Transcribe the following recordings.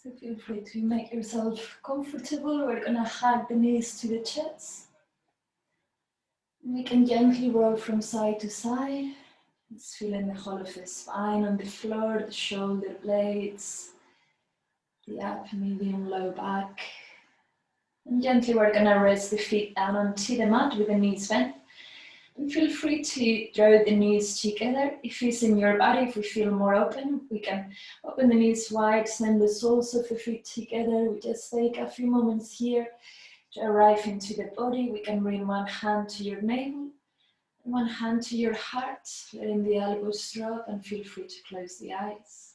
So feel free to make yourself comfortable. We're gonna hug the knees to the chest. We can gently roll from side to side. Just feeling the whole of the spine on the floor, the shoulder blades, the upper, medium, low back. And gently we're gonna rest the feet down onto the mat with the knees bent. And feel free to draw the knees together. If it's in your body, if we feel more open, we can open the knees wide, send the soles of the feet together. We just take a few moments here to arrive into the body. We can bring one hand to your navel, and one hand to your heart, letting the elbows drop, and feel free to close the eyes.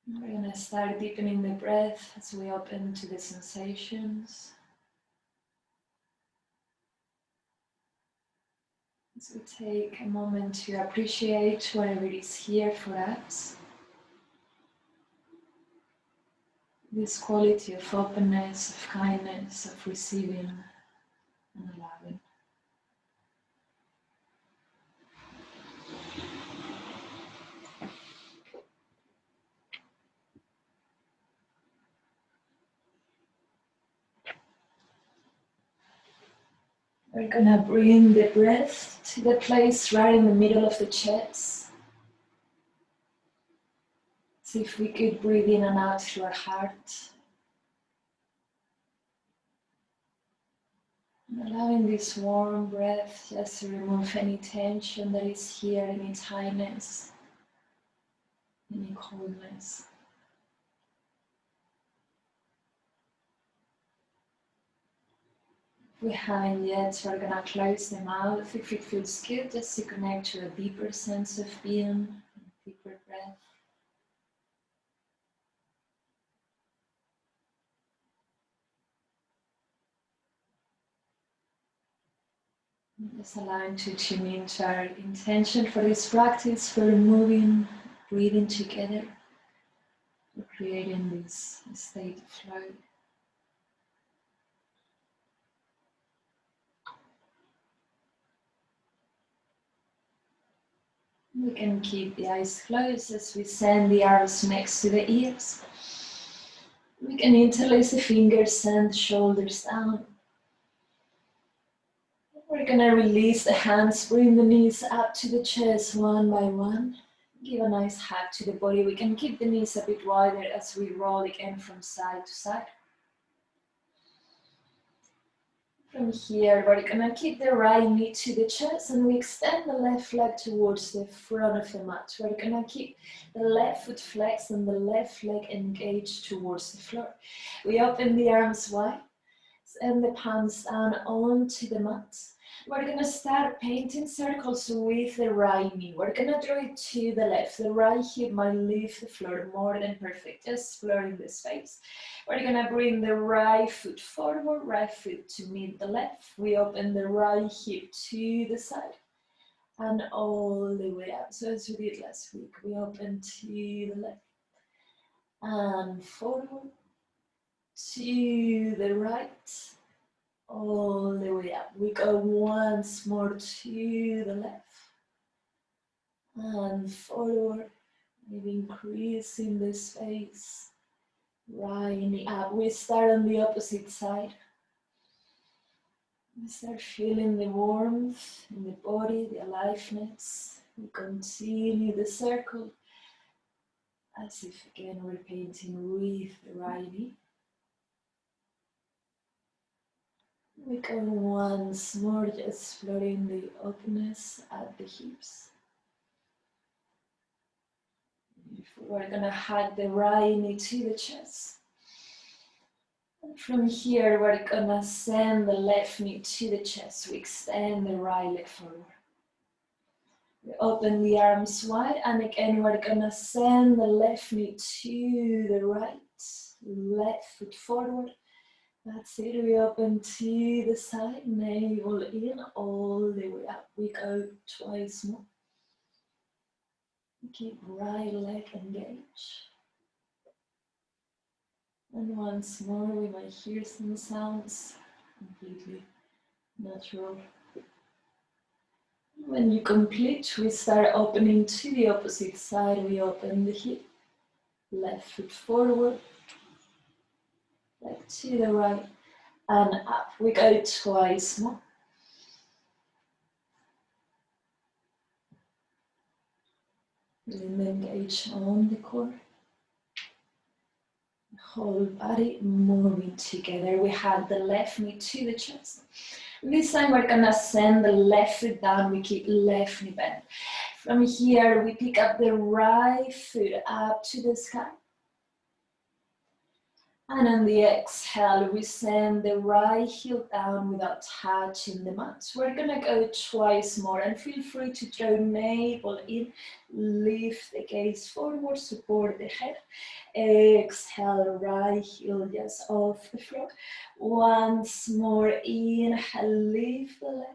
And we're gonna start deepening the breath as we open to the sensations. As we take a moment to appreciate whatever is here for us. This quality of openness, of kindness, of receiving and allowing. We're gonna bring the breath to the place right in the middle of the chest. See if we could breathe in and out through our heart. And allowing this warm breath just to remove any tension that is here, any tightness, any coldness. If we haven't yet, so we're gonna close the mouth if it feels good, just to connect to a deeper sense of being, a deeper breath. Just allowing to tune into our intention for this practice, for moving, breathing together, for creating this state of flow. We can keep the eyes closed as we send the arms next to the ears. We can interlace the fingers, send the shoulders down. We're gonna release the hands, bring the knees up to the chest one by one. Give a nice hug to the body. We can keep the knees a bit wider as we roll again from side to side. From here, we're gonna keep the right knee to the chest and we extend the left leg towards the front of the mat. We're gonna keep the left foot flexed and the left leg engaged towards the floor. We open the arms wide and the palms down onto the mat. We're gonna start painting circles with the right knee. We're gonna draw it to the left. The right hip might leave the floor, more than perfect, just exploring the space. We're gonna bring the right foot forward, right foot to meet the left. We open the right hip to the side and all the way up. So as we did last week, we open to the left and forward to the right, all the way up. We go once more to the left and forward, maybe increasing the space, right up. We start on the opposite side. We start feeling the warmth in the body, the aliveness. We continue the circle as if again we're painting with the right knee. We go once more, just exploring the openness at the hips. We're gonna hug the right knee to the chest. And from here, we're gonna send the left knee to the chest. We extend the right leg forward. We open the arms wide, and again, we're gonna send the left knee to the right, left foot forward. That's it, we open to the side, navel in, all the way up. We go twice more. Keep right leg engaged. And once more, we might hear some sounds, completely natural. When you complete, we start opening to the opposite side. We open the hip, Left foot forward, leg to the right, and up. We go twice more. Really engage on the core. Whole body moving together. We have the left knee to the chest. This time we're gonna send the left foot down. We keep left knee bent. From here, we pick up the right foot up to the sky. And on the exhale, we send the right heel down without touching the mat. We're gonna go twice more, and feel free to draw navel in, lift the gaze forward, support the head. Exhale, right heel just off the floor. Once more, inhale, lift the leg.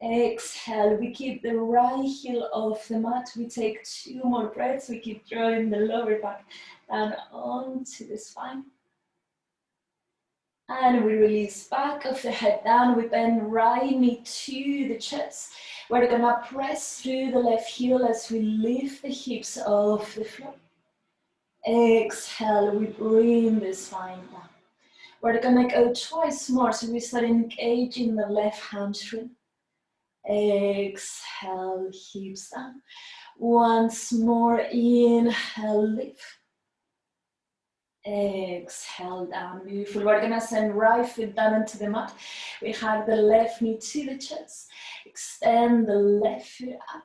Exhale, we keep the right heel off the mat. We take 2 more breaths. We keep drawing the lower back down onto the spine. And we release back of the head down. We bend right knee to the chest. We're gonna press through the left heel as we lift the hips off the floor. Exhale, we bring the spine down. We're gonna go twice more, so we start engaging the left hamstring. Exhale, hips down. Once more, inhale, lift. Exhale, down. Beautiful. We're gonna send right foot down into the mat. We have the left knee to the chest. Extend the left foot up.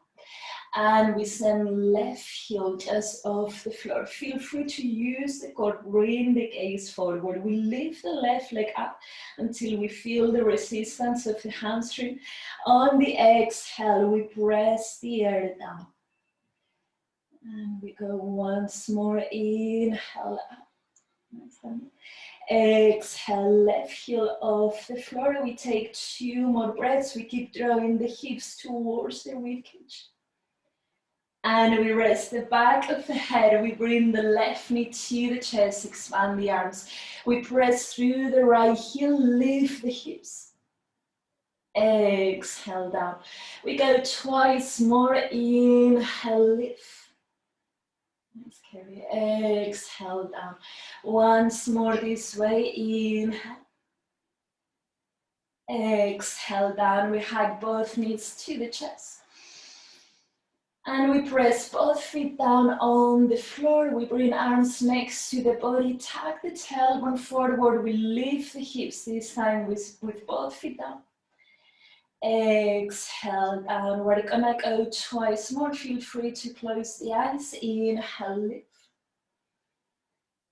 And we send left heel just off the floor. Feel free to use the core, bring the gaze forward. We lift the left leg up until we feel the resistance of the hamstring. On the exhale, we press the air down. And we go once more, inhale up. Exhale, left heel off the floor. We take 2 more breaths. We keep drawing the hips towards the ribcage. And we rest the back of the head. We bring the left knee to the chest, expand the arms. We press through the right heel, lift the hips. Exhale down. We go twice more, inhale, lift. Let's carry, exhale down. Once more this way, inhale. Exhale down. We hug both knees to the chest. And we press both feet down on the floor. We bring arms next to the body. Tuck the tailbone forward. We lift the hips, this time with both feet down. Exhale down. We're gonna go twice more. Feel free to close the eyes. Inhale, lift.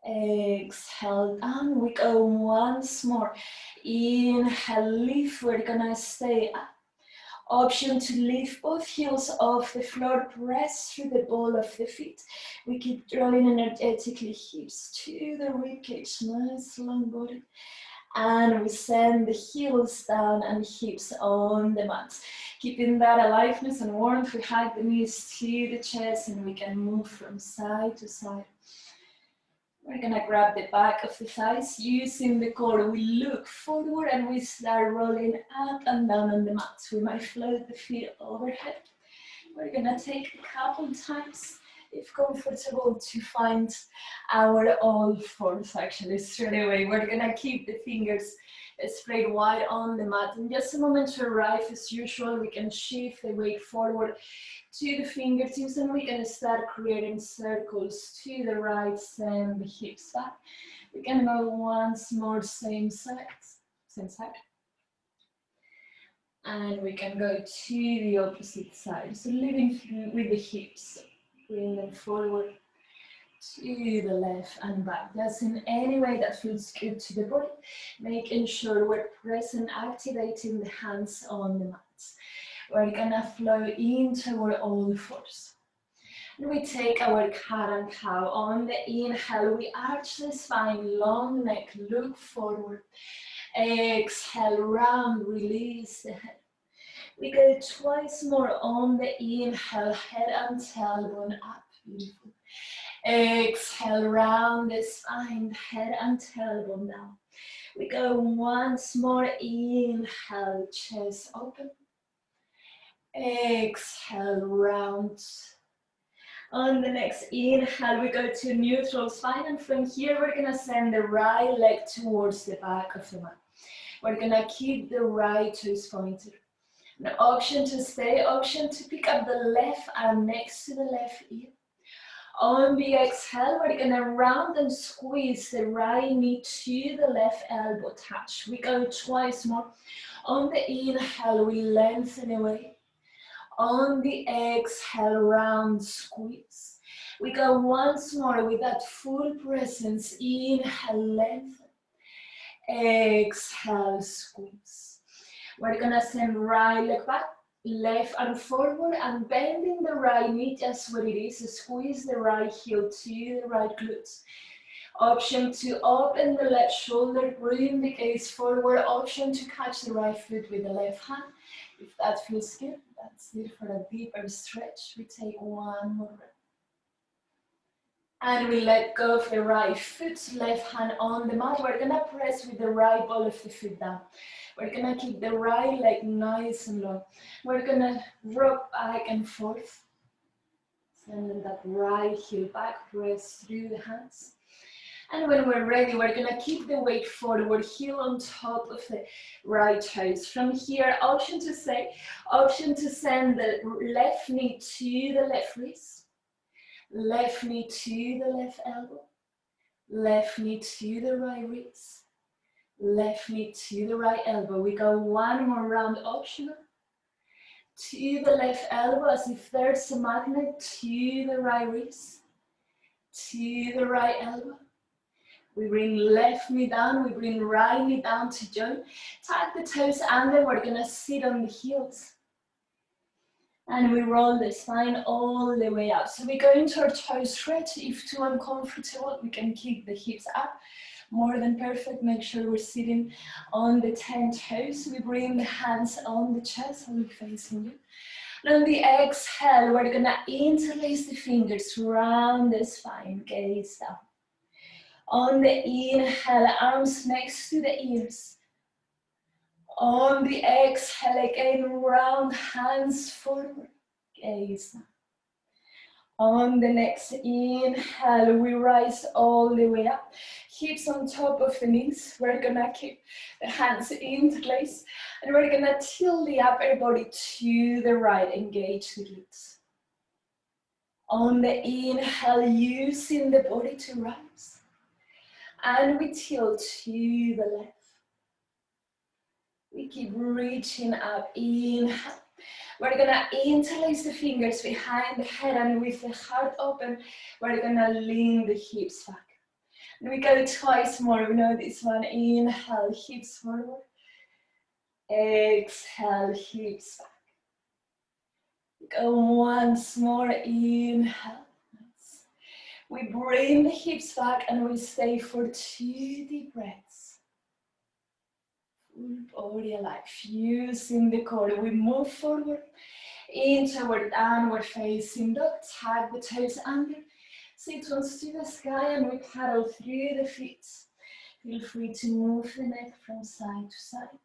Exhale down. We go once more. Inhale, lift. We're gonna stay up. Option to lift both heels off the floor, press through the ball of the feet. We keep drawing energetically hips to the ribcage, nice long body. And we send the heels down and hips on the mat. Keeping that aliveness and warmth, we hug the knees to the chest and we can move from side to side. We're gonna grab the back of the thighs, using the core. We look forward and we start rolling up and down on the mat. We might float the feet overhead. We're gonna take a couple times, if comfortable, to find our all fours actually straight away. We're gonna keep the fingers spread wide on the mat. In just a moment to arrive, as usual, we can shift the weight forward to the fingertips and we can start creating circles to the right, send the hips back. We can go once more, same side. And we can go to the opposite side. So leading through with the hips, bring them forward to the left and back. Just in any way that feels good to the body, making sure we're present, activating the hands on the mat. We're gonna flow into our all fours. And we take our cat and cow. On the inhale, we arch the spine, long neck, look forward. Exhale, round, release the head. We go twice more on the inhale, head and tailbone up, beautiful. Exhale, round the spine, head and tailbone down. We go once more, inhale, chest open. Exhale, round. On the next inhale, we go to neutral spine, and from here we're gonna send the right leg towards the back of the mat. We're gonna keep the right toes pointed. An option to stay, option to pick up the left arm next to the left ear. On the exhale, we're gonna round and squeeze the right knee to the left elbow touch. We go twice more. On the inhale, we lengthen away. On the exhale, round squeeze. We go once more with that full presence. Inhale, lengthen. Exhale, squeeze. We're gonna send right leg back, left arm forward, and bending the right knee just what it is. Squeeze the right heel to the right glutes. Option to open the left shoulder, bring the gaze forward. Option to catch the right foot with the left hand. If that feels good, that's it for a deeper stretch. We take one more breath. And we let go of the right foot, left hand on the mat. We're gonna press with the right ball of the foot down. We're gonna keep the right leg nice and long. We're gonna rock back and forth. Sending that right heel back, press through the hands. And when we're ready, we're gonna keep the weight forward, heel on top of the right toes. From here, option to say, option to send the left knee to the left wrist, left knee to the left elbow, left knee to the right wrist, left knee to the right elbow. We go one more round, optional. To the left elbow as if there's a magnet, to the right wrist, to the right elbow. We bring left knee down, we bring right knee down to join. Tuck the toes under, we're gonna sit on the heels. And we roll the spine all the way up. So we go into our toe stretch. If too uncomfortable, we can keep the hips up. More than perfect, make sure we're sitting on the 10 toes. We bring the hands on the chest, I'll be facing you. And on the exhale, we're gonna interlace the fingers round the spine, gaze down. On the inhale, arms next to the ears. On the exhale, again, round hands forward, gaze down. On the next inhale, we rise all the way up. Hips on top of the knees. We're gonna keep the hands interlaced. And we're gonna tilt the upper body to the right, engage the glutes. On the inhale, using the body to rise. And we tilt to the left. We keep reaching up, inhale. We're gonna interlace the fingers behind the head, and with the heart open, we're gonna lean the hips back. And we go twice more, we know this one. Inhale, hips forward. Exhale, hips back. Go once more, inhale. We bring the hips back and we stay for 2 deep breaths. Full body alive, fusing the core. We move forward into our downward facing dog. Tag the toes under. Sit once to the sky and we paddle through the feet. Feel free to move the neck from side to side.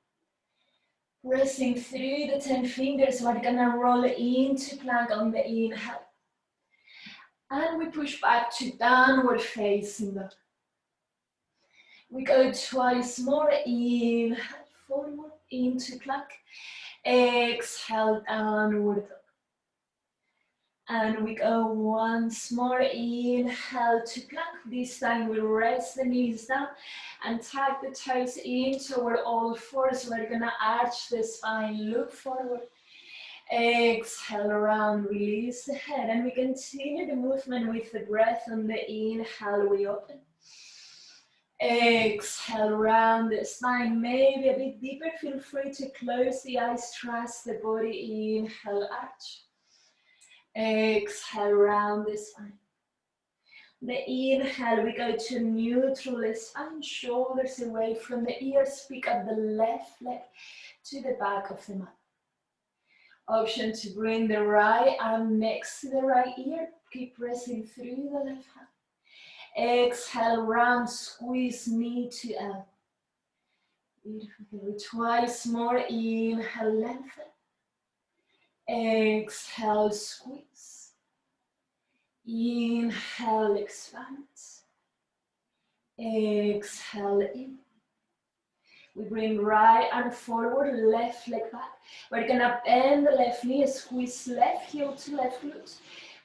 Pressing through the 10 fingers, we're gonna roll into plank on the inhale. And we push back to downward facing dog. We go twice more, inhale forward into plank, exhale downward dog. And we go once more, inhale to plank. This time we rest the knees down and tuck the toes in toward all fours. We're gonna arch the spine, look forward. Exhale around, release the head, and we continue the movement with the breath. On the inhale, we open. Exhale around the spine, maybe a bit deeper. Feel free to close the eyes, trust the body. Inhale, arch. Exhale around the spine. The inhale, we go to neutral spine, shoulders away from the ears. Pick up the left leg to the back of the mat. Option to bring the right arm next to the right ear. Keep pressing through the left hand. Exhale, round, squeeze knee to elbow. Beautiful. Twice more. Inhale, lengthen. Exhale, squeeze. Inhale, expand. Exhale in. We bring right arm forward, left leg back. We're gonna bend the left knee, squeeze left heel to left glute.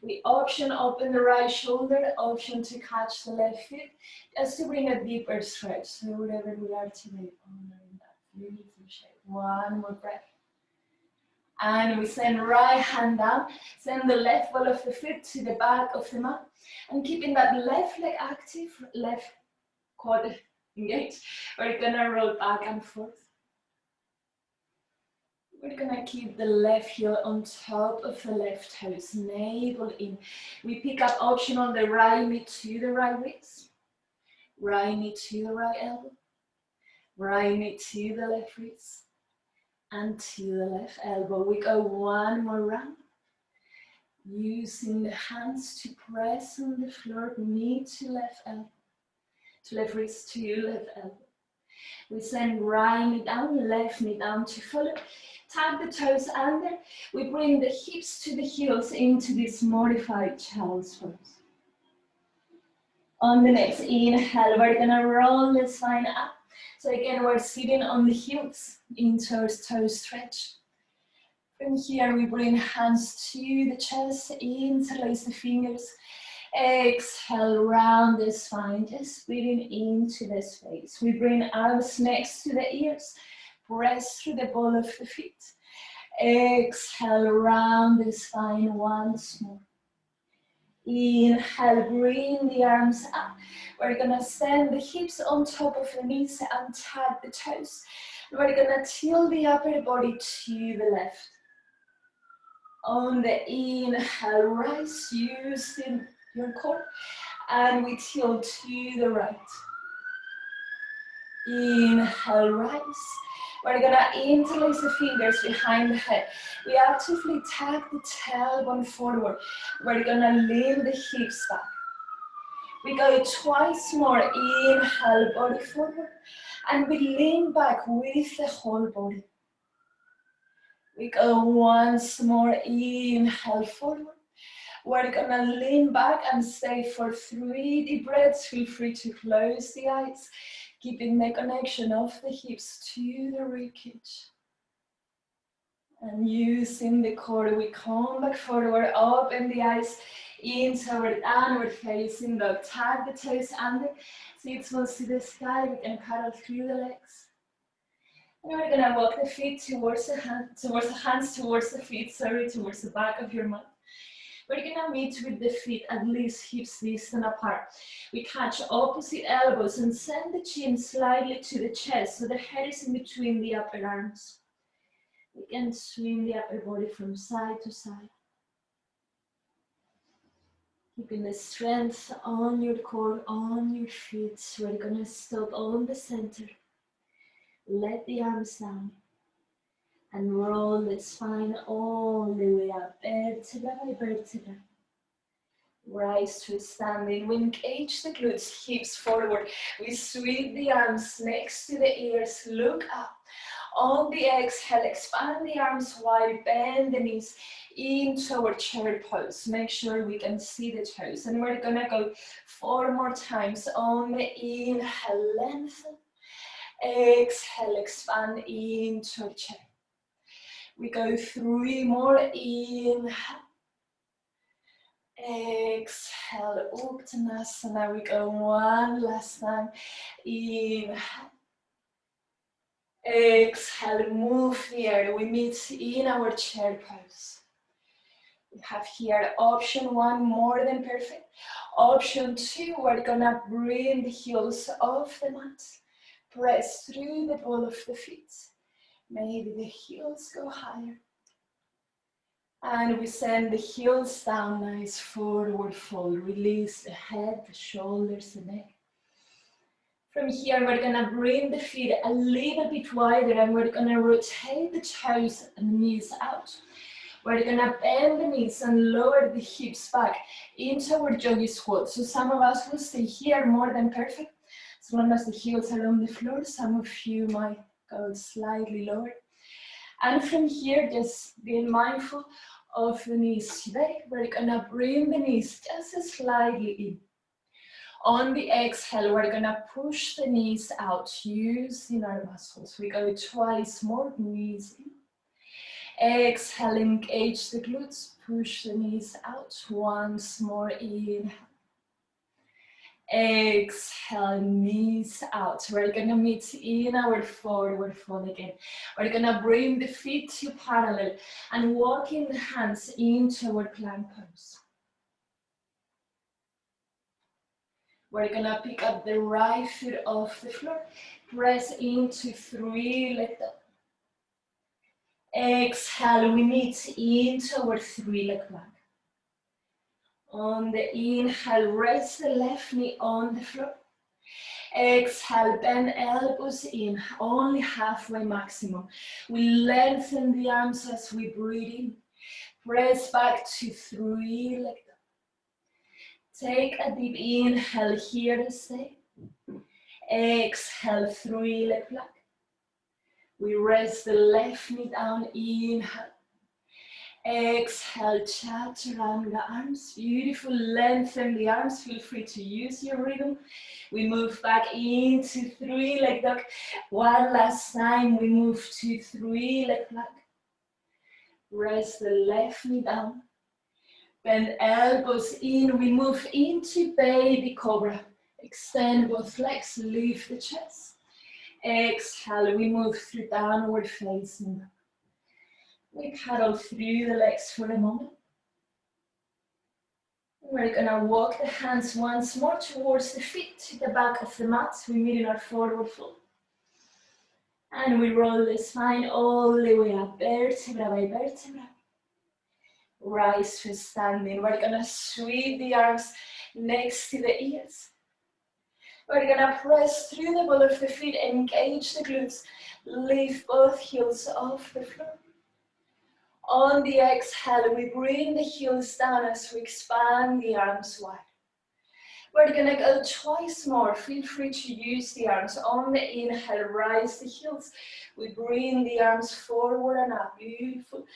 We option open the right shoulder, option to catch the left foot, just to bring a deeper stretch. So wherever we are today, honoring that beautiful shape. One more breath. And we send right hand down, send the left ball of the foot to the back of the mat, and keeping that left leg active, left quad engaged. We're gonna roll back and forth. We're gonna keep the left heel on top of the left toes, navel in. We pick up option on the right knee to the right wrist, right knee to the right elbow, right knee to the left wrist, and to the left elbow. We go one more round. Using the hands to press on the floor, knee to left elbow, to left wrist to left elbow. We send right knee down, left knee down to follow. Tap the toes under. We bring the hips to the heels into this modified child's pose. On the next inhale, we're gonna roll the spine up. So again, we're sitting on the heels, in toes, toe stretch. From here, we bring hands to the chest, interlace the fingers. Exhale, round the spine, just breathing into the space. We bring arms next to the ears, press through the ball of the feet. Exhale, round the spine once more. Inhale, bring the arms up. We're gonna send the hips on top of the knees and tap the toes. We're gonna tilt the upper body to the left. On the inhale, rise, using your core, and we tilt to the right. Inhale, rise. We're gonna interlace the fingers behind the head. We actively tap the tailbone forward. We're gonna lean the hips back. We go twice more. Inhale, body forward, and we lean back with the whole body. We go once more. Inhale, forward. We're gonna lean back and stay for 3 deep breaths. Feel free to close the eyes, keeping the connection of the hips to the ribcage. And using the core, we come back forward, open the eyes into our downward facing dog. Tap the toes under, sit close to the sky. We can cuddle through the legs. And we're gonna walk the feet towards the hands, towards the feet, towards the back of your mat. We're gonna meet with the feet at least hips distance apart. We catch opposite elbows and send the chin slightly to the chest so the head is in between the upper arms. We can swing the upper body from side to side. Keeping the strength on your core, on your feet. We're gonna stop on the center. Let the arms down. And roll the spine all the way up, vertebra by vertebra. Rise to standing. We engage the glutes, hips forward. We sweep the arms next to the ears, look up. On the exhale, expand the arms wide, bend the knees into our chair pose. Make sure we can see the toes. And we're gonna go 4 more times. On the inhale, lengthen. Exhale, expand into a chair. We go 3 more. Inhale. Exhale, Uttanasana. We go 1 last time. Inhale. Exhale, move here. We meet in our chair pose. We have here option 1, more than perfect. Option 2, we're gonna bring the heels off the mat. Press through the ball of the feet. Maybe the heels go higher. And we send the heels down, nice forward fold. Release the head, the shoulders, the neck. From here, we're gonna bring the feet a little bit wider and we're gonna rotate the toes and knees out. We're gonna bend the knees and lower the hips back into our yogi squat. So some of us will stay here, more than perfect. As long as the heels are on the floor, some of you might go slightly lower. And from here, just being mindful of the knees today. We're gonna bring the knees just slightly in. On the exhale, we're gonna push the knees out, using our muscles. We go twice more, knees in. Exhale, engage the glutes, push the knees out. Once more, inhale. Exhale, knees out. We're gonna meet in our forward fold again. We're gonna bring the feet to parallel and walking the hands into our plank pose. We're gonna pick up the right foot off the floor, press into 3 leg up. Exhale, we meet into our 3 leg plank. On the inhale, rest the left knee on the floor. Exhale, bend elbows in, only halfway maximum. We lengthen the arms as we breathe in. Press back to 3 leg up. Take a deep inhale here to stay. Exhale, 3 leg plank. We rest the left knee down, inhale. Exhale, chaturanga arms. Beautiful, lengthen the arms. Feel free to use your rhythm. We move back into 3 leg dog. One last time, we move to 3 leg plank. Rest the left knee down. Bend elbows in, we move into baby cobra. Extend both legs, lift the chest. Exhale, we move through downward facing dog. We paddle through the legs for a moment. We're gonna walk the hands once more towards the feet, to the back of the mat. We meet in our forward fold. And we roll the spine all the way up, vertebra by vertebra. Rise to standing. We're gonna sweep the arms next to the ears. We're gonna press through the ball of the feet, engage the glutes, lift both heels off the floor. On the exhale, we bring the heels down as we expand the arms wide. We're gonna go twice more. Feel free to use the arms. On the inhale, rise the heels. We bring the arms forward and up. Beautiful.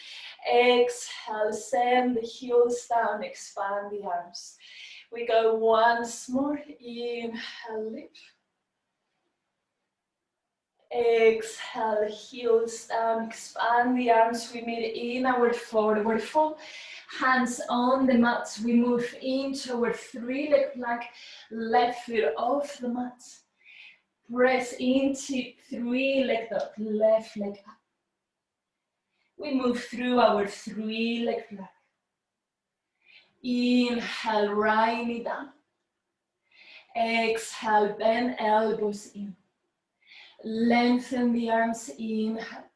Exhale, send the heels down, expand the arms. We go once more. Inhale, lift. Exhale, heels down, expand the arms. We meet in our forward fold. Hands on the mat. We move into our 3 leg plank. Left foot off the mat. Press into 3 leg dog. Left leg up. We move through our 3 leg plank. Inhale, right knee down. Exhale, bend elbows in. Lengthen the arms, inhale.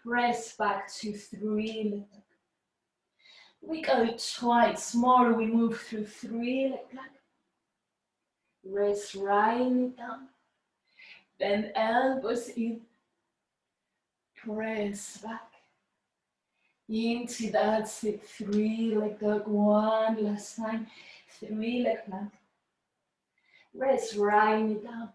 Press back to 3 leg dog. We go twice more. We move through 3 leg plank. Rest right knee down. Bend elbows in. Press back. Into that sit. 3 leg dog. One last time. 3 leg plank. Rest right knee down.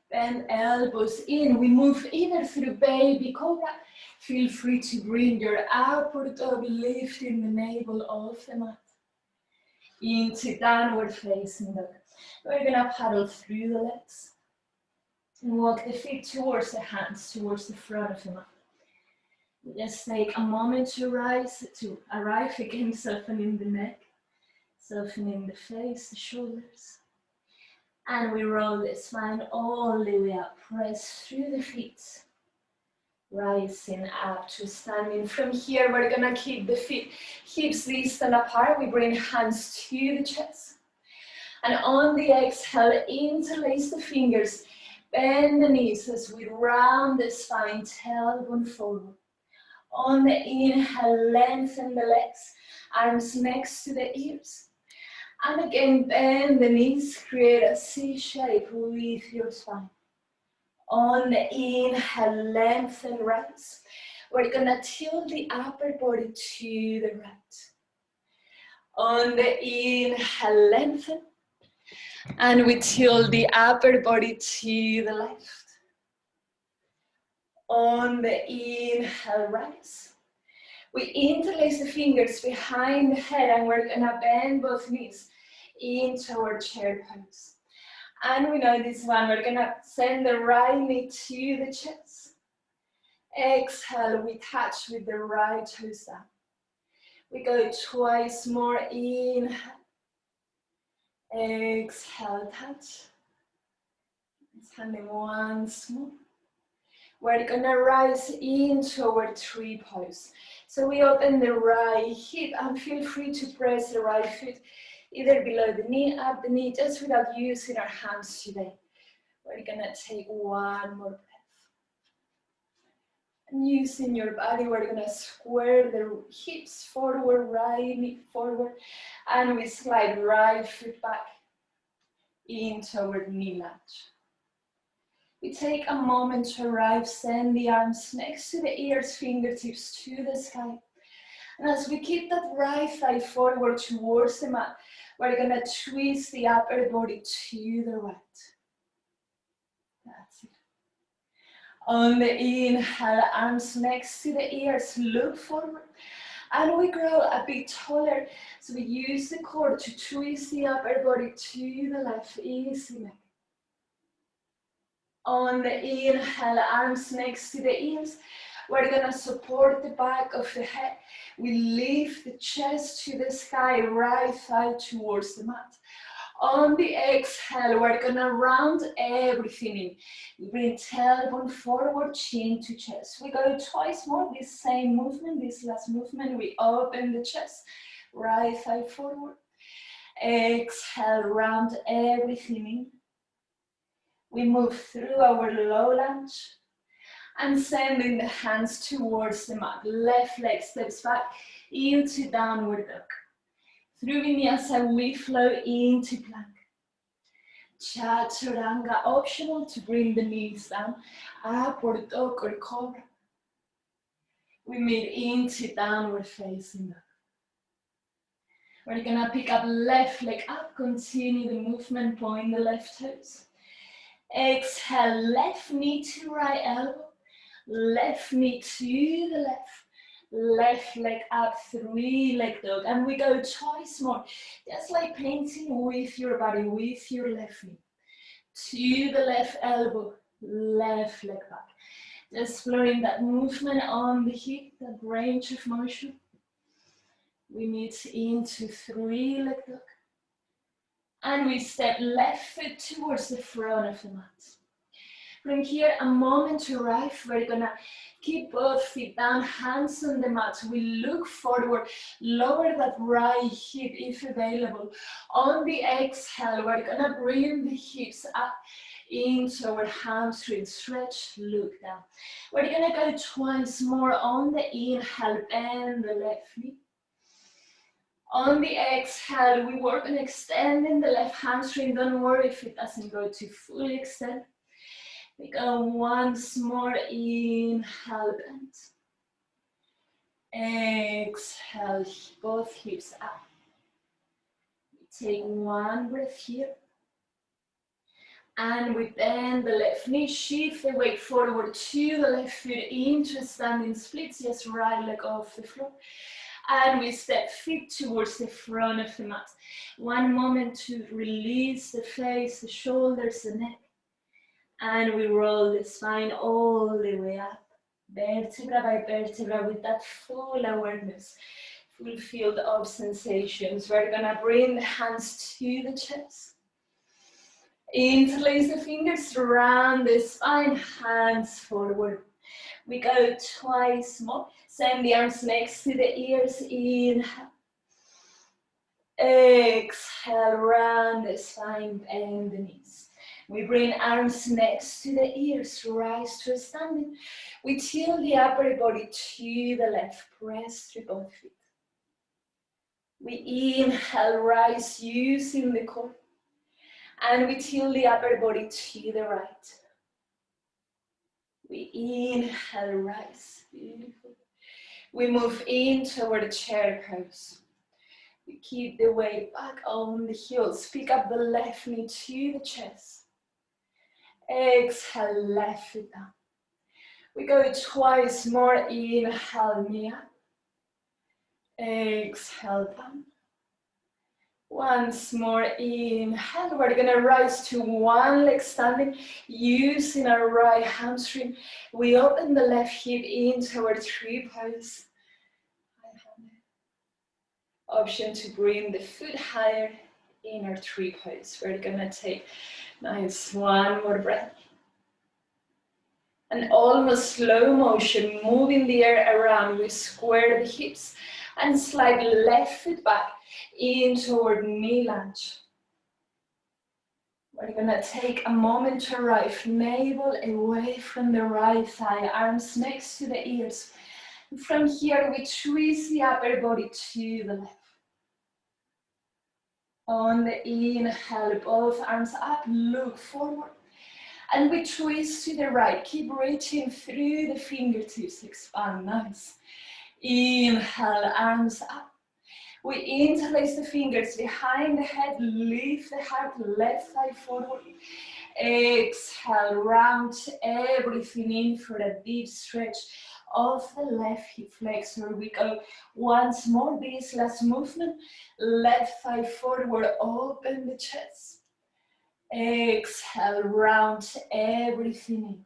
Bend elbows in. We move either through baby cobra. Feel free to bring your upward dog, lifting the navel off the mat. Into downward facing dog. We're gonna paddle through the legs. And walk the feet towards the hands, towards the front of the mat. Just take a moment to arrive again, softening the neck, softening the face, the shoulders. And we roll the spine all the way up. Press through the feet. Rising up to standing. From here, we're gonna keep the feet hips distant apart. We bring hands to the chest. And on the exhale, interlace the fingers. Bend the knees as we round the spine, tailbone forward. On the inhale, lengthen the legs. Arms next to the ears. And again, bend the knees, create a C shape with your spine. On the inhale, lengthen rise. We're gonna tilt the upper body to the right. On the inhale, lengthen. And we tilt the upper body to the left. On the inhale, rise. We interlace the fingers behind the head and we're gonna bend both knees into our chair pose. And we know this one, we're gonna send the right knee to the chest. Exhale, we touch with the right toes down. We go twice more, inhale. Exhale, touch. Exhale once more. We're gonna rise into our tree pose. So we open the right hip and feel free to press the right foot either below the knee, up the knee, just without using our hands today. We're gonna take one more breath. And using your body, we're gonna square the hips forward, right knee forward, and we slide right foot back into our knee lunge. We take a moment to arrive, send the arms next to the ears, fingertips to the sky. And as we keep that right thigh forward towards the mat, we're gonna twist the upper body to the right. That's it. On the inhale, arms next to the ears, look forward. And we grow a bit taller, so we use the core to twist the upper body to the left, easy neck. On the inhale, arms next to the ears. We're gonna support the back of the head. We lift the chest to the sky, right thigh towards the mat. On the exhale, we're gonna round everything in. We bring tailbone forward, chin to chest. We go twice more, this same movement, this last movement. We open the chest, right thigh forward. Exhale, round everything in. We move through our low lunge and sending the hands towards the mat. Left leg steps back into downward dog. Through vinyasa, we flow into plank. Chaturanga, optional to bring the knees down. Upward dog or cobra. We move into downward facing dog. We're gonna pick up left leg up, continue the movement, point the left toes. Exhale, left knee to right elbow, left knee to the left leg up, three-leg dog, and we go twice more, just like painting with your body, with your left knee. To the left elbow, left leg back. Just exploring that movement on the hip, that range of motion. We meet into three-leg dog. And we step left foot towards the front of the mat. From here, a moment to arrive. We're gonna keep both feet down, hands on the mat. We look forward, lower that right hip if available. On the exhale, we're gonna bring the hips up into our hamstring, stretch, look down. We're gonna go twice more. On the inhale, bend the left knee. On the exhale, we work on extending the left hamstring. Don't worry if it doesn't go to fully extend. We go once more, inhale, bend. Exhale, both hips up. We take one breath here. And we bend the left knee, shift the weight forward to the left foot into standing splits, just right leg off the floor. And we step feet towards the front of the mat. One moment to release the face, the shoulders, the neck. And we roll the spine all the way up, vertebra by vertebra, with that full awareness, full field of sensations. We're gonna bring the hands to the chest. Interlace the fingers around the spine, hands forward. We go twice more. Send the arms next to the ears. Inhale. Exhale, round the spine, bend the knees. We bring arms next to the ears, rise to a standing. We tilt the upper body to the left, press through both feet. We inhale, rise using the core. And we tilt the upper body to the right. We inhale, rise, beautiful. We move into our chair pose. We keep the weight back on the heels. Pick up the left knee to the chest. Exhale, left foot down. We go twice more, inhale, knee up. Exhale down. Once more, inhale. We're gonna rise to one leg standing, using our right hamstring. We open the left hip into our tree pose. Option to bring the foot higher in our tree pose. We're gonna take nice one more breath. And almost slow motion, moving the air around. We square the hips and slide left foot back in toward knee lunge. We're gonna take a moment to arrive, navel away from the right thigh, arms next to the ears. And from here, we twist the upper body to the left. On the inhale, both arms up, look forward. And we twist to the right, keep reaching through the fingertips, expand, nice. Inhale, arms up. We interlace the fingers behind the head, lift the heart, left thigh forward. Exhale, round everything in for a deep stretch of the left hip flexor. We go once more, this last movement. Left thigh forward, open the chest. Exhale, round everything in.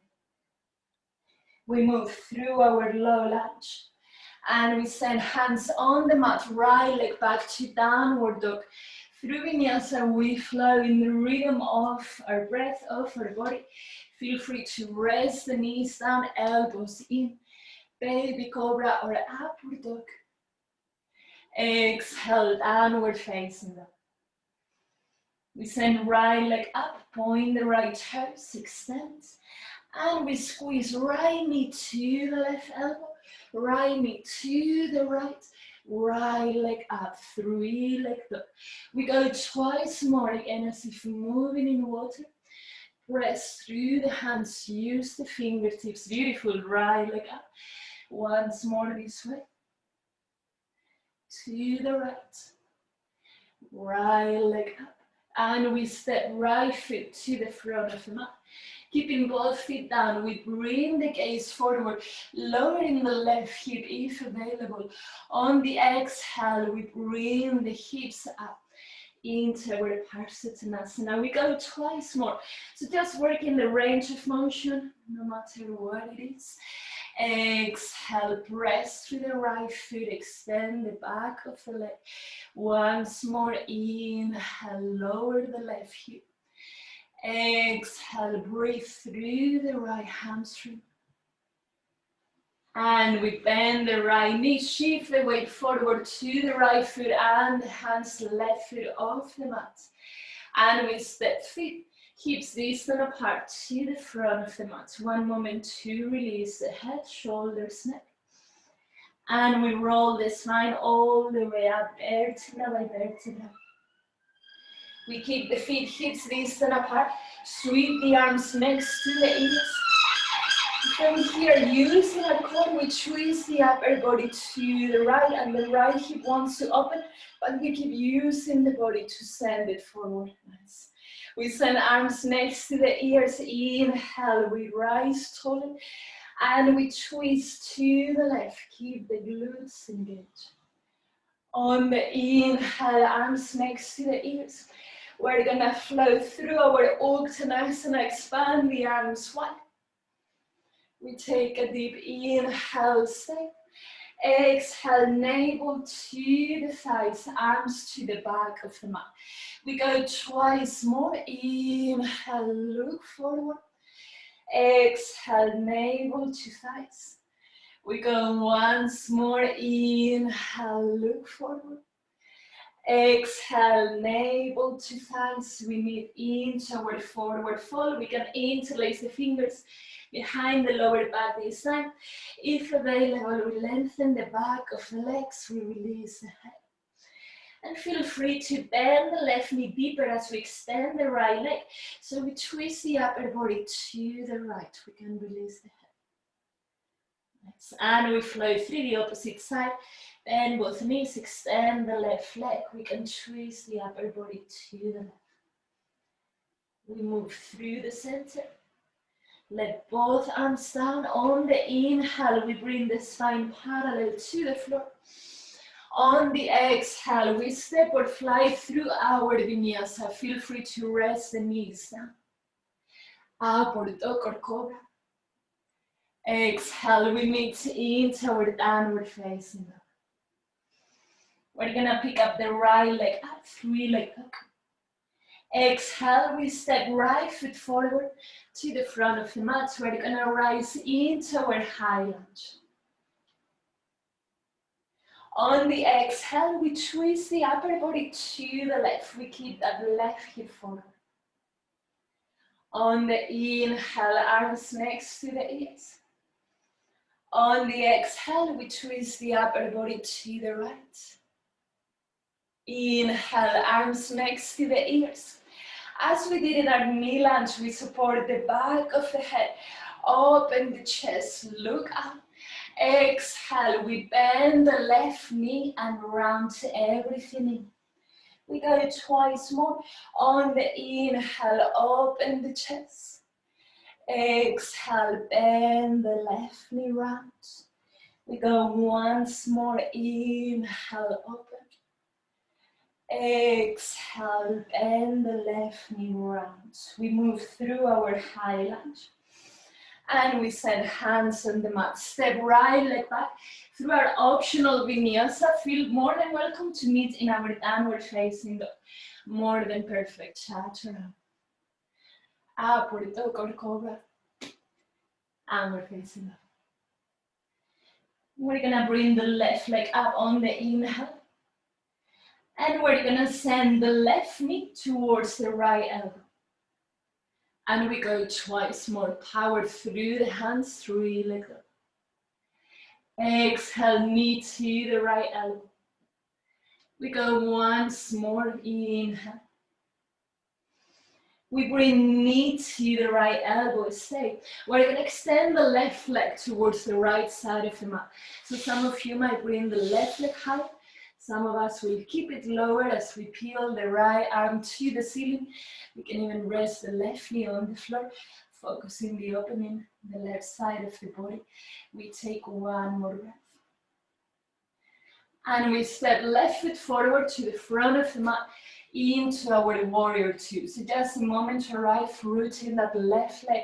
We move through our low lunge. And we send hands on the mat, right leg back to downward dog. Through vinyasa, we flow in the rhythm of our breath, of our body. Feel free to rest the knees down, elbows in. Baby cobra or upward dog. Exhale, downward facing dog. We send right leg up, point the right toes, extend. And we squeeze right knee to the left elbow. Right knee to the right leg up, three leg dog. We go twice more again as if moving in water. Press through the hands, use the fingertips, beautiful, right leg up. Once more this way. To the right leg up. And we step right foot to the front of the mat. Keeping both feet down, we bring the gaze forward, lowering the left hip if available. On the exhale, we bring the hips up into our Parsattanasana. We go twice more. So just working the range of motion, no matter what it is. Exhale, press through the right foot, extend the back of the leg. Once more, inhale, lower the left hip. Exhale, breathe through the right hamstring. And we bend the right knee, shift the weight forward to the right foot and the hands left foot off the mat. And we step feet, hips distant apart to the front of the mat. One moment to release the head, shoulders, neck. And we roll the spine all the way up, vertebra by vertebra. We keep the feet, hips distant apart. Sweep the arms next to the ears. From here, using our core, we twist the upper body to the right, and the right hip wants to open, but we keep using the body to send it forward. Nice. We send arms next to the ears. Inhale, we rise taller, and we twist to the left. Keep the glutes engaged. On the inhale, arms next to the ears. We're gonna flow through our Uttanasana, expand the arms wide. We take a deep inhale, step. Exhale, navel to the thighs, arms to the back of the mat. We go twice more. Inhale, look forward. Exhale, navel to thighs. We go once more. Inhale, look forward. Exhale, navel to thighs. We move into our forward fold. We can interlace the fingers behind the lower back this time. If available, we lengthen the back of the legs. We release the head. And feel free to bend the left knee deeper as we extend the right leg. So we twist the upper body to the right. We can release the head. Nice. And we flow through the opposite side. Bend both knees, extend the left leg. We can twist the upper body to the left. We move through the center. Let both arms down. On the inhale, we bring the spine parallel to the floor. On the exhale, we step or fly through our vinyasa. Feel free to rest the knees down. Upward dog or cobra. Exhale, we meet into our downward facing dog. We're gonna pick up the right leg up, 3-leg dog. Exhale, we step right foot forward to the front of the mat. We're gonna rise into our high lunge. On the exhale, we twist the upper body to the left. We keep that left hip forward. On the inhale, arms next to the ears. On the exhale, we twist the upper body to the right. Inhale, arms next to the ears. As we did in our knee lunge, we support the back of the head. Open the chest, look up. Exhale, we bend the left knee and round everything in. We go twice more. On the inhale, open the chest. Exhale, bend the left knee round. We go once more. Inhale, open. Exhale, bend the left knee round. We move through our high lunge. And we send hands on the mat. Step right leg back. Through our optional vinyasa, feel more than welcome to meet in our downward facing dog. More than perfect. Chaturanga. Upward dog or cobra. And we're facing dog. We're gonna bring the left leg up on the inhale. And we're gonna send the left knee towards the right elbow. And we go twice more. Power through the hands, 3-leg dog. Exhale, knee to the right elbow. We go once more. Inhale. We bring knee to the right elbow. Stay. We're going to extend the left leg towards the right side of the mat. So some of you might bring the left leg high. Some of us will keep it lower as we peel the right arm to the ceiling. We can even rest the left knee on the floor, focusing the opening, the left side of the body. We take one more breath. And we step left foot forward to the front of the mat into our warrior two. So just a moment to arrive, rooting that left leg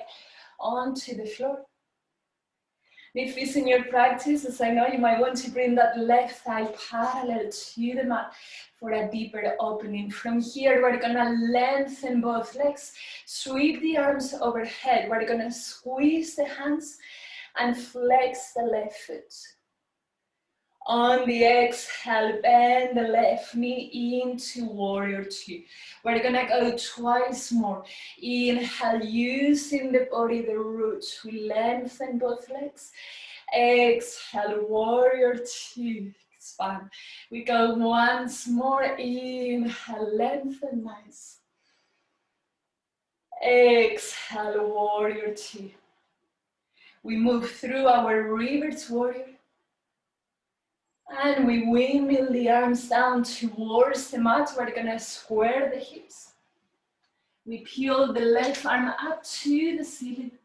onto the floor. If it's in your practice, as I know, you might want to bring that left thigh parallel to the mat for a deeper opening. From here, we're gonna lengthen both legs, sweep the arms overhead. We're gonna squeeze the hands and flex the left foot. On the exhale, bend the left knee into warrior two. We're gonna go twice more. Inhale, using the body, the roots. We lengthen both legs. Exhale, warrior two. Expand. We go once more. Inhale, lengthen, nice. Exhale, warrior two. We move through our reverse warrior. And we windmill the arms down towards the mat. We're gonna square the hips. We peel the left arm up to the ceiling.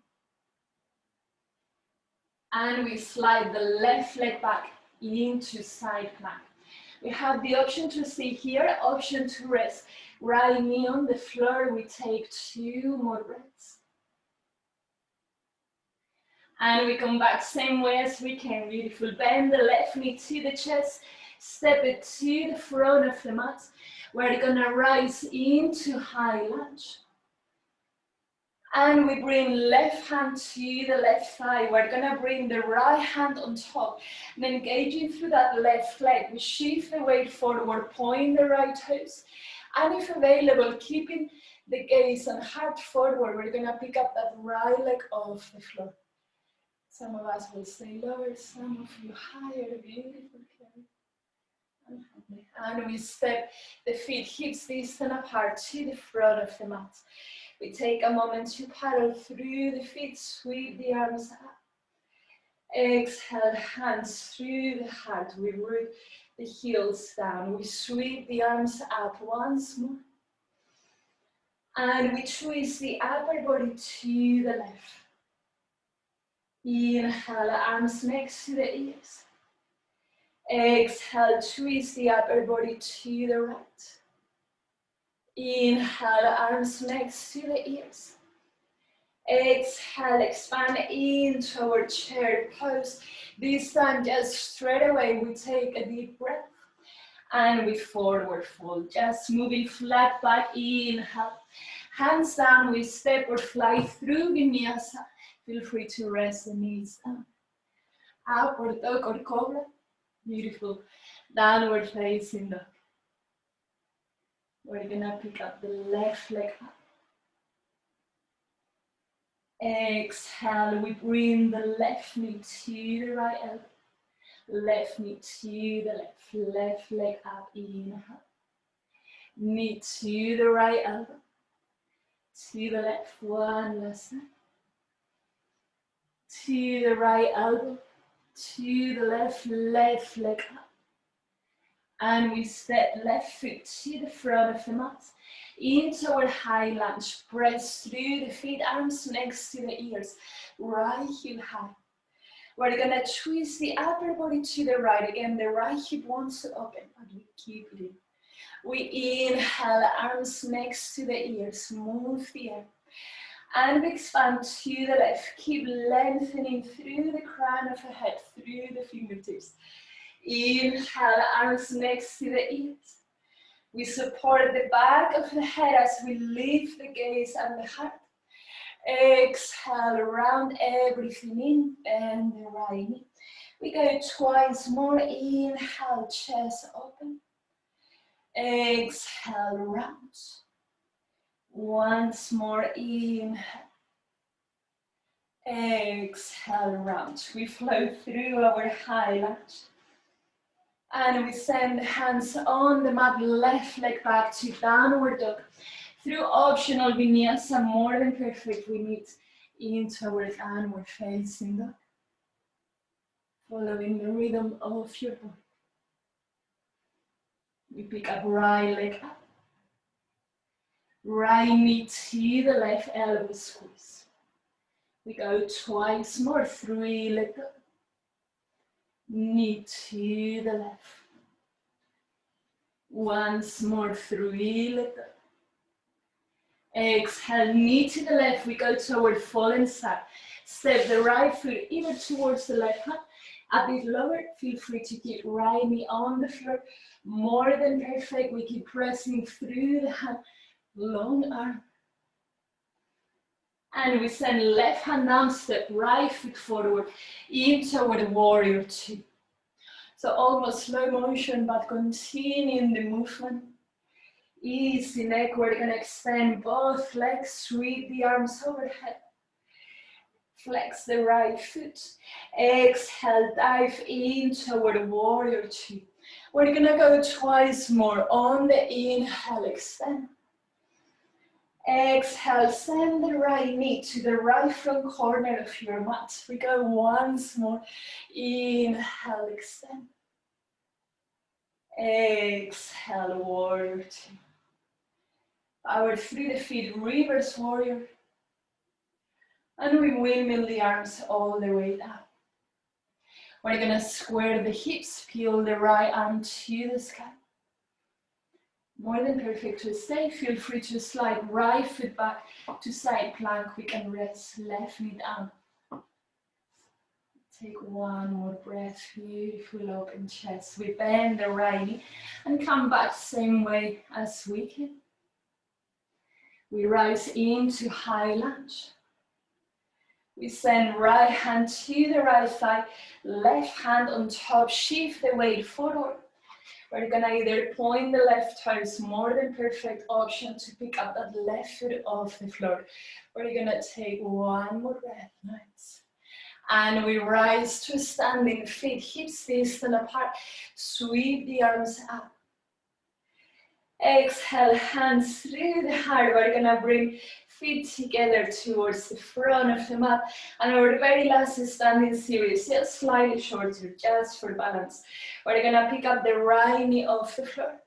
And we slide the left leg back into side plank. We have the option to stay here, option to rest. Right knee on the floor, we take 2 more breaths. And we come back same way as we can. Beautiful. Bend the left knee to the chest. Step it to the front of the mat. We're gonna rise into high lunge. And we bring left hand to the left thigh. We're gonna bring the right hand on top. And engaging through that left leg, we shift the weight forward, point the right toes. And if available, keeping the gaze and heart forward, we're gonna pick up that right leg off the floor. Some of us will stay lower, some of you higher, beautiful. And we step the feet hips distant apart to the front of the mat. We take a moment to paddle through the feet, sweep the arms up. Exhale, hands through the heart. We root the heels down. We sweep the arms up once more. And we twist the upper body to the left. Inhale, arms next to the ears. Exhale, twist the upper body to the right. Inhale, arms next to the ears. Exhale, expand into our chair pose. This time, just straight away, we take a deep breath and we forward fold. Just moving flat back, inhale. Hands down, we step or fly through Vinyasa. Feel free to rest the knees down. Upward dog or cobra. Beautiful. Downward facing dog. We're gonna pick up the left leg up. Exhale, we bring the left knee to the right elbow. Left knee to the left leg up, inhale. Knee to the right elbow. To the left, one last time. To the right elbow. To the left leg up. And we step left foot to the front of the mat. Into our high lunge. Press through the feet, arms next to the ears. Right heel high. We're gonna twist the upper body to the right. Again, the right hip wants to open, but we keep it in. We inhale, arms next to the ears. Move the air. And we expand to the left. Keep lengthening through the crown of the head, through the fingertips. Inhale, arms next to the ears. We support the back of the head as we lift the gaze and the heart. Exhale, round everything in, bend the right knee. We go twice more, inhale, chest open. Exhale, round. Once more, inhale. Exhale, round. We flow through our high lunge. And we send the hands on the mat, left leg back to downward dog. Through optional vinyasa, more than perfect, we meet into our downward facing dog. Following the rhythm of your body. We pick up right leg up. Right knee to the left, elbow squeeze. We go twice more, 3 leg up. Knee to the left. Once more, 3 leg up. Exhale, knee to the left. We go toward fallen side. Step the right foot either towards the left hand, a bit lower. Feel free to keep right knee on the floor. More than perfect. We keep pressing through the hand. Long arm. And we send left hand down, step right foot forward into our warrior 2. So almost slow motion, but continuing the movement. Easy neck, we're gonna extend both legs, sweep the arms overhead. Flex the right foot. Exhale, dive into our warrior 2. We're gonna go twice more. On the inhale, extend. Exhale, send the right knee to the right front corner of your mat. We go once more. Inhale, extend. Exhale, warrior 2. Power through the feet, reverse warrior. And we windmill the arms all the way down. We're gonna square the hips, peel the right arm to the sky. More than perfect to stay. Feel free to slide right foot back to side plank. We can rest left knee down. Take one more breath. Beautiful open chest. We bend the right knee and come back same way as we can. We rise into high lunge. We send right hand to the right thigh, left hand on top, shift the weight forward. We're gonna either point the left toes, more than perfect option to pick up that left foot off the floor. We're gonna take one more breath, nice. And we rise to standing, feet hips distant apart, sweep the arms up. Exhale, hands through the heart. We're gonna bring feet together towards the front of the mat. And our very last standing series, just slightly shorter, just for balance. We're gonna pick up the right knee off the floor.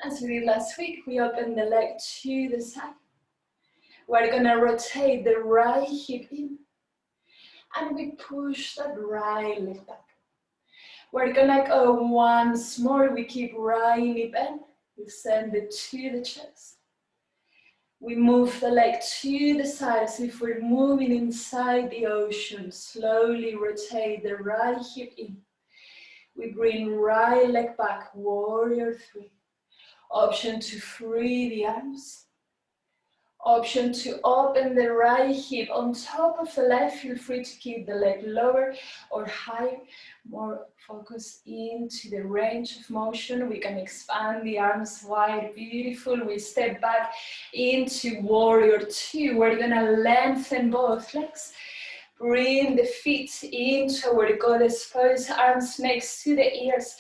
As we did last week, we open the leg to the side. We're gonna rotate the right hip in. And we push that right leg back. We're gonna go once more. We keep right knee bent. We send it to the chest. We move the leg to the side as if we're moving inside the ocean. Slowly rotate the right hip in. We bring right leg back, warrior three. Option to free the arms. Option to open the right hip on top of the left. Feel free to keep the leg lower or higher. More focus into the range of motion. We can expand the arms wide, beautiful. We step back into warrior two. We're gonna lengthen both legs. Bring the feet into our goddess pose, arms next to the ears.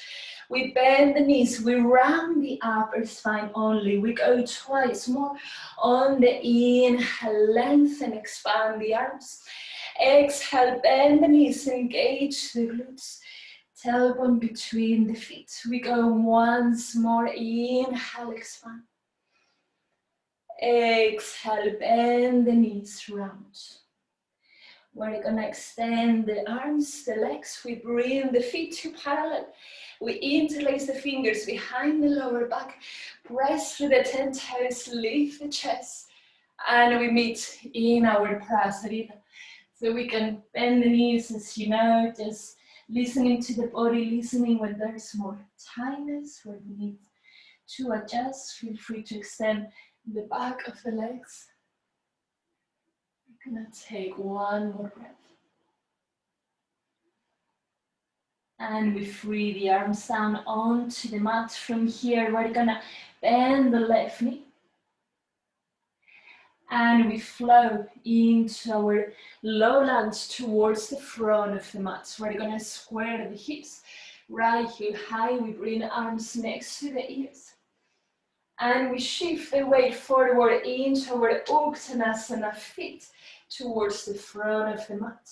We bend the knees, we round the upper spine only. We go twice more on the inhale, lengthen, expand the arms. Exhale, bend the knees, engage the glutes. Tailbone between the feet. We go once more, inhale, expand. Exhale, bend the knees, round. We're gonna extend the arms, the legs. We bring the feet to parallel. We interlace the fingers behind the lower back. Press through the 10 toes, lift the chest. And we meet in our Prasarita. So we can bend the knees, as you know, just listening to the body, listening when there's more tightness, where we need to adjust. Feel free to extend the back of the legs. We're gonna take one more breath. And we free the arms down onto the mat. From here, we're gonna bend the left knee. And we flow into our low lunge towards the front of the mat. We're gonna square the hips, right heel high. We bring arms next to the ears. And we shift the weight forward into our Uttanasana feet towards the front of the mat.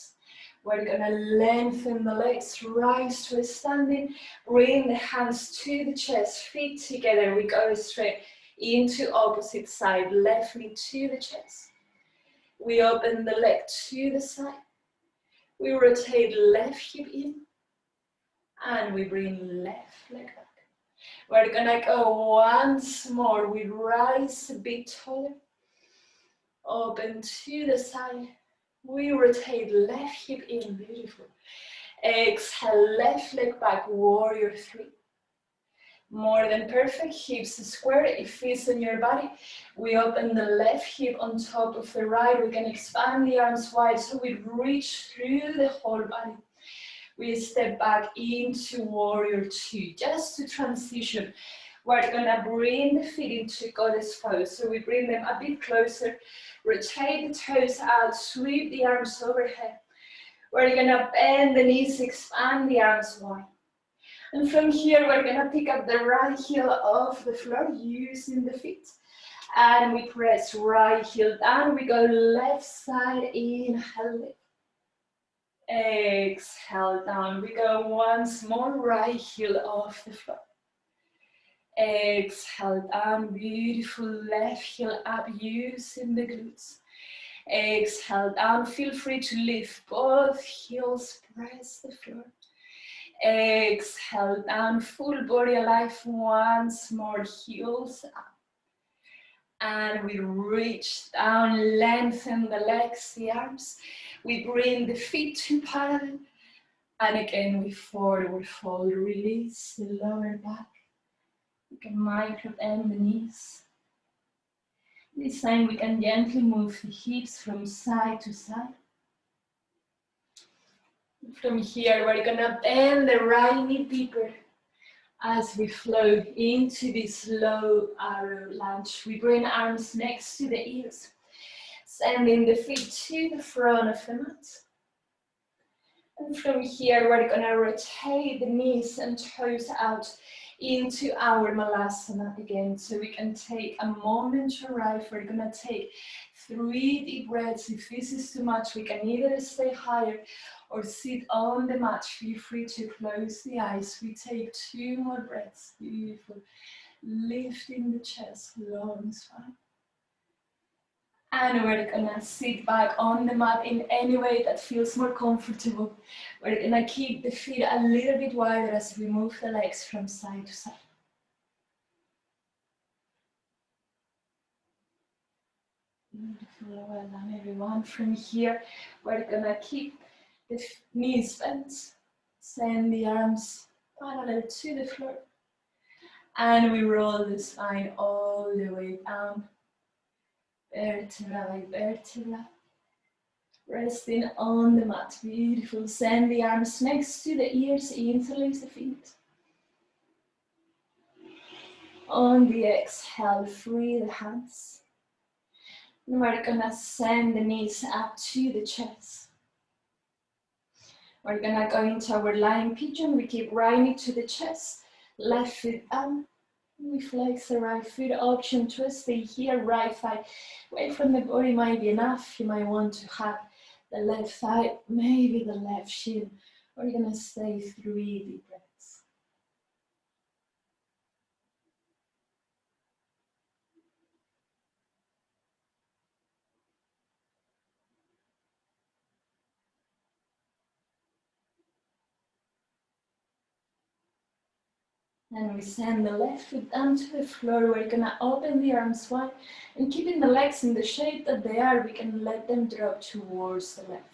We're gonna lengthen the legs, rise to a standing, bring the hands to the chest, feet together. We go straight into opposite side, left knee to the chest. We open the leg to the side. We rotate left hip in, and we bring left leg back. We're gonna go once more. We rise a bit taller, open to the side. We rotate left hip in, beautiful. Exhale, left leg back, warrior three. More than perfect, hips square, it fits in your body. We open the left hip on top of the right. We can expand the arms wide so we reach through the whole body. We step back into warrior two, just to transition. We're gonna bring the feet into goddess pose. So we bring them a bit closer, rotate the toes out, sweep the arms overhead. We're gonna bend the knees, expand the arms wide. And from here, we're gonna pick up the right heel off the floor using the feet. And we press right heel down. We go left side, inhale, lift. Exhale down. We go once more, right heel off the floor. Exhale down, beautiful, left heel up, using the glutes. Exhale down, feel free to lift both heels, press the floor. Exhale down, full body alive, once more, heels up. And we reach down, lengthen the legs, the arms. We bring the feet to parallel. And again, we forward fold, release the lower back. We can micro bend the knees. This time we can gently move the hips from side to side. From here, we're gonna bend the right knee deeper as we flow into this low arrow lunge. We bring arms next to the ears, sending the feet to the front of the mat. And from here, we're gonna rotate the knees and toes out into our Malasana again. So we can take a moment to arrive. We're gonna take 3 deep breaths. If this is too much, we can either stay higher or sit on the mat. Feel free to close the eyes. We take 2 more breaths. Beautiful. Lifting the chest, long spine. And we're gonna sit back on the mat in any way that feels more comfortable. We're gonna keep the feet a little bit wider as we move the legs from side to side. Beautiful, well done everyone. From here, we're gonna keep the knees bent, send the arms parallel to the floor, and we roll the spine all the way down, vertebra by vertebra, resting on the mat. Beautiful. Send the arms next to the ears, interlace the feet. On the exhale, free the hands. And we're gonna send the knees up to the chest. We're gonna go into our lying pigeon. We keep right knee to the chest, left foot up. We flex the right foot, option twist. Stay here, right thigh away from the body might be enough. You might want to have the left thigh, maybe the left shin. We're gonna stay 3 deep breaths. And we send the left foot down to the floor. We're gonna open the arms wide and keeping the legs in the shape that they are, we can let them drop towards the left.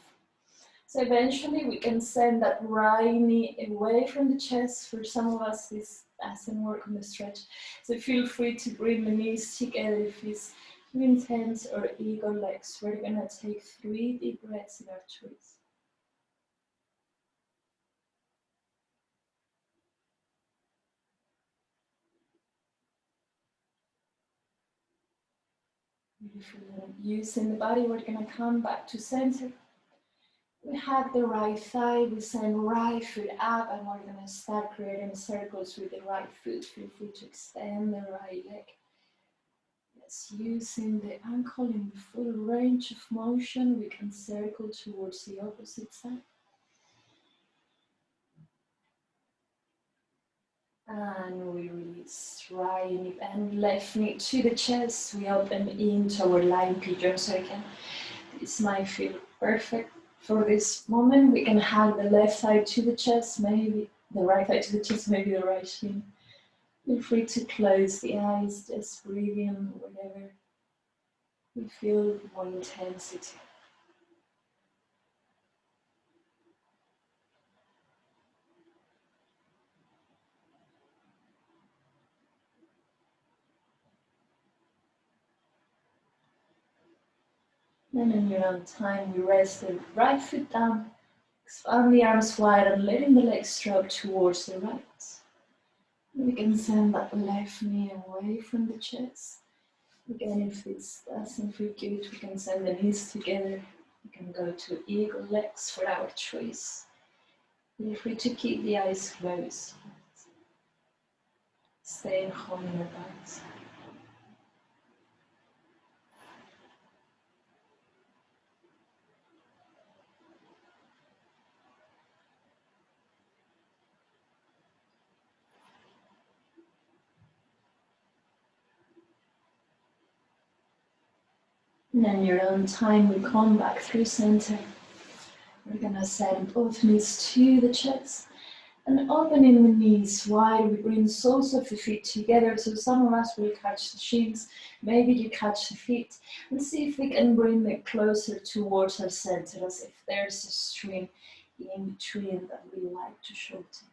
So eventually we can send that right knee away from the chest. For some of us, this doesn't work on the stretch. So feel free to bring the knees together if it's too intense or eagle legs. We're gonna take 3 deep breaths in our twist. Beautiful. Using the body, we're gonna come back to center. We have the right thigh, we send right foot up, and we're gonna start creating circles with the right foot. Feel free to extend the right leg. Yes, using the ankle in the full range of motion, we can circle towards the opposite side. And we release right knee and left knee to the chest. We open into our lying pigeon. So again, this might feel perfect for this moment. We can have the left thigh to the chest, maybe the right thigh to the chest, maybe the right shin. Feel free to close the eyes, just breathe in whenever you feel more intensity. Then in your own time, we rest the right foot down, expand the arms wide and letting the legs drop towards the right. We can send that left knee away from the chest. Again, if this doesn't feel good, we can send the knees together. We can go to eagle legs for our choice. Feel free to keep the eyes closed. Stay home in your bodies. And then your own time, we come back through center. We're gonna send both knees to the chest and opening the knees wide. We bring soles of the feet together. So some of us will catch the shins, maybe you catch the feet. And see if we can bring them closer towards our center, as if there's a string in between that we like to shorten.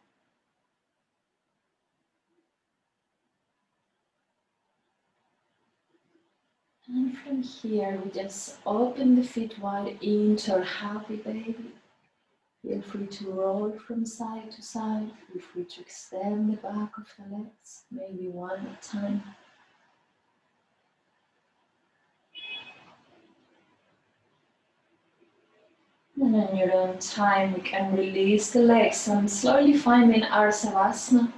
And from here, we just open the feet wide into our happy baby. Feel free to roll from side to side. Feel free to extend the back of the legs, maybe one at a time. And in your own time, we can release the legs and slowly finding our Savasana.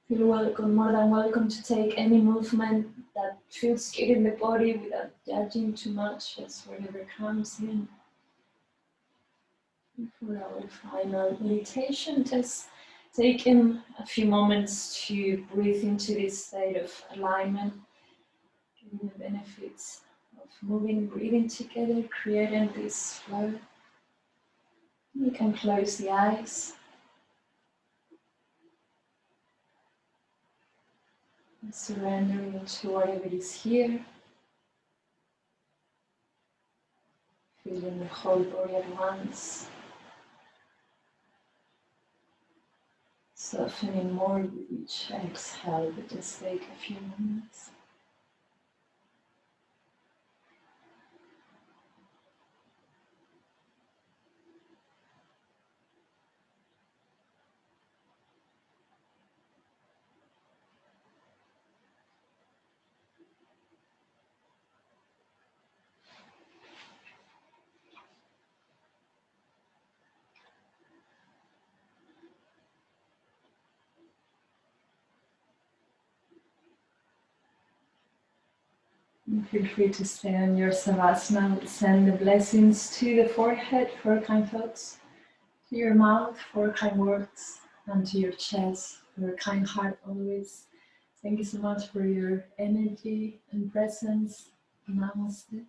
Feel welcome, more than welcome to take any movement that feels good in the body without judging too much, just whatever comes in. And for our final meditation, just taking a few moments to breathe into this state of alignment, giving the benefits moving, breathing together, creating this flow. You can close the eyes. And surrendering to whatever is here. Feeling the whole body at once. Softening more with each exhale, but just take a few moments. And feel free to stay on your Savasana. Send the blessings to the forehead for kind thoughts, to your mouth for kind words, and to your chest for a kind heart always. Thank you so much for your energy and presence. Namaste.